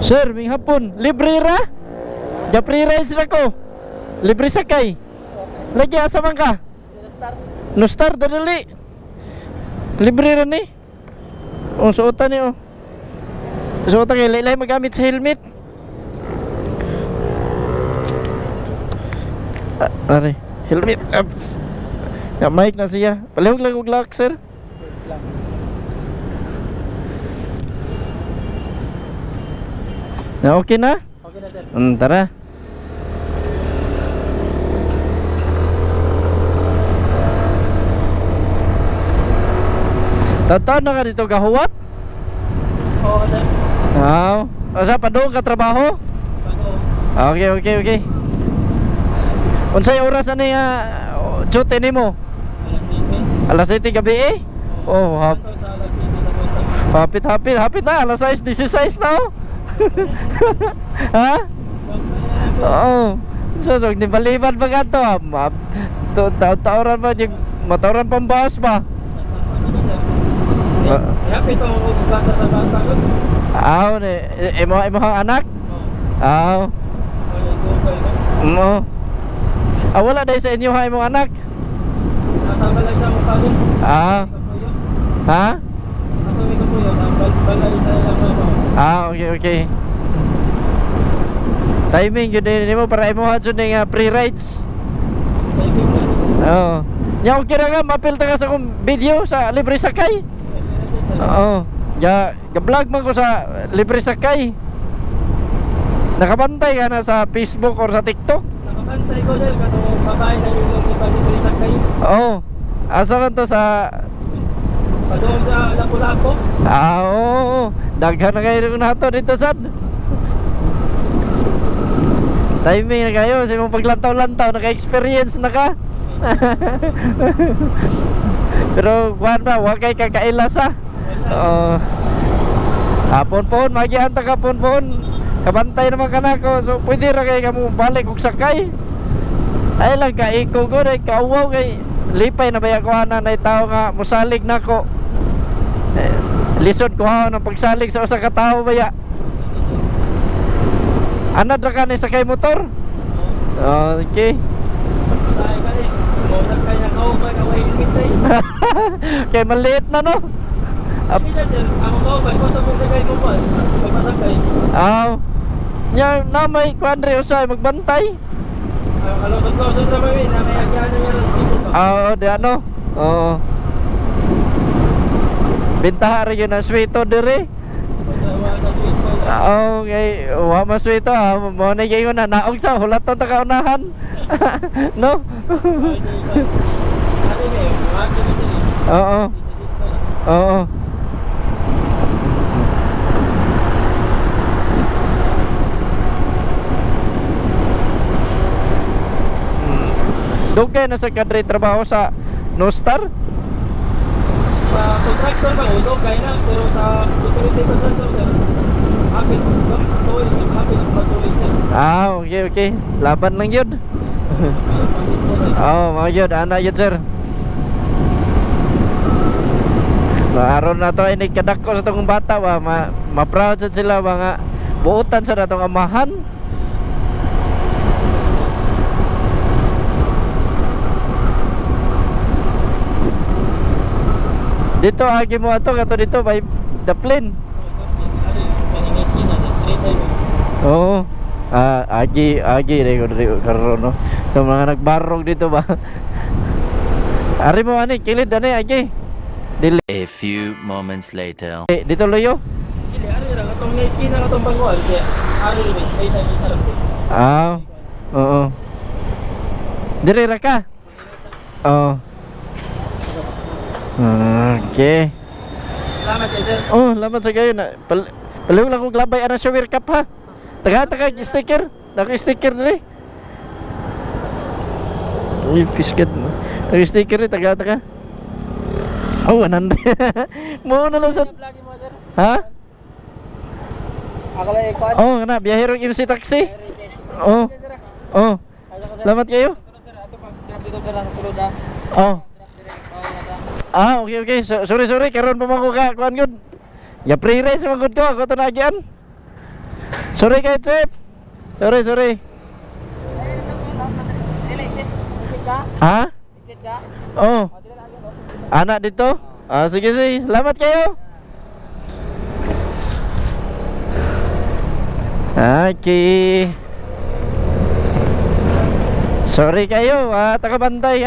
Sir, may hapon. Libre ra? Free rides na ko. Libre sakay. Lagi asa man ka? No star dali. Libre ra ni. Oh, suotan ni oh. Suotan kay laylay magamit sa helmet. Are, helmet apps. Ya mic na siya. Palihog lang og lock, sir. Na okay na? Okay na, sir. Tara. Tataan na ka dito gahuwat? Oo, sir. Asa pa doon ka trabaho? Bago. Okay. Unsay oras ani duty nimo? Alas 7. Alas 7 gabi eh? Oh, Sa alas 7 sa punta. hapit na, alas 6:16 na oh. Ha? Oo. So, ni baliban pa ka to. Tauran ba yung matauran pambahas ba? Happy to ako bata sa bata ko. Ni imo anak? Oo. Mo. Wala dahil sa inyo ha imong anak? Kasama lang sa mga pares. Ha? Ato may kapuyo sa balay sa ilang mama. Okay. Timing yun din mo para imo hadyo ning free rides. Timing na. Nya okay ra nga mapil ta ka sa kong video sa libre sakay. Ga-vlog man ko sa libre sakay. Nakabantay ka na sa Facebook or sa TikTok? Nakabantay ko, sir, katong babae na yung ipalibre sakay. Asa man to sa Padoon sa Lapu-Lapu. Daghan na kayo nato dito sad. Timing na kayo sa mong paglantaw-lantaw, naka-experience na ka. Pero kuhan ba, huwag kayo kakailas ha. Hapon-pon, magihan ta kapon-pon. Kabantay naman ka na ko. So pwede ra kayo kamo balik og sakay. Ay lang ka iko ko ray kauwaw kay lipay na baya kuhanan na tao nga musalig nako. Lisod kuha ng pagsalig sa usa ka tawo baya. Anad ra ka ni sakay motor? Okay. Masaya ka ni. Kung sakay na kauban, away helmet na Kay maliit na no? Hindi siya, sir. Ako kauban, kung sa sakay mo pa, pagpasakay. Nya na may kwadre usay magbantay. Kalusot-lusot na may na may agyan na niya ng skid dito. Di ano? Bintaha rin yun ang sweeto dire. Pagtrawa na sweet boy. Okay, wa masweeto ha. Mo na gyud na naog sa hulatan ta kaunahan. No? Ano may, wagi mo din. Oo. Dugay na sa kadre trabaho sa No Star? Sa contractor ba, udo kaya na. Pero sa security person to, sir, hapit matuloy, sir. Okay. Laban lang yun. Mga yun, ana yun sir. Maaron na to, ini kadako sa itong bata ba, ma-proud sila mga buutan sa natong amahan. Dito agi mo ato kato dito by the plane. Agi karon no. So mga nagbarog dito ba. Ari mo ani kilid ani agi. Dili. A few moments later. Dito loyo. Dili ari ra katong may skin na katong bangwal kaya ari ni straight time isa lang. Oo. Dili ra ka. Okay. Salamat kayo, sir. Lamat sa gayon. Palihog lang kong labay ana shower cup ha. Taga sticker. Naka-sticker dili. Uy, piskat. Naka-sticker ni taga. Anand. Mo na lang sa. Ha? Ako lang ikon. Kana biyahero MC taxi. Salamat kayo. Okay. Sorry. Karon pa man ko ka kuan gud. Ya pre-race man gud ko. Ako to na agyan. Sorry kay Chip. Sorry. Ha? Oh. Anak dito? Ah, sige. Salamat kayo. Okay. Sorry kayo, taga-bantay.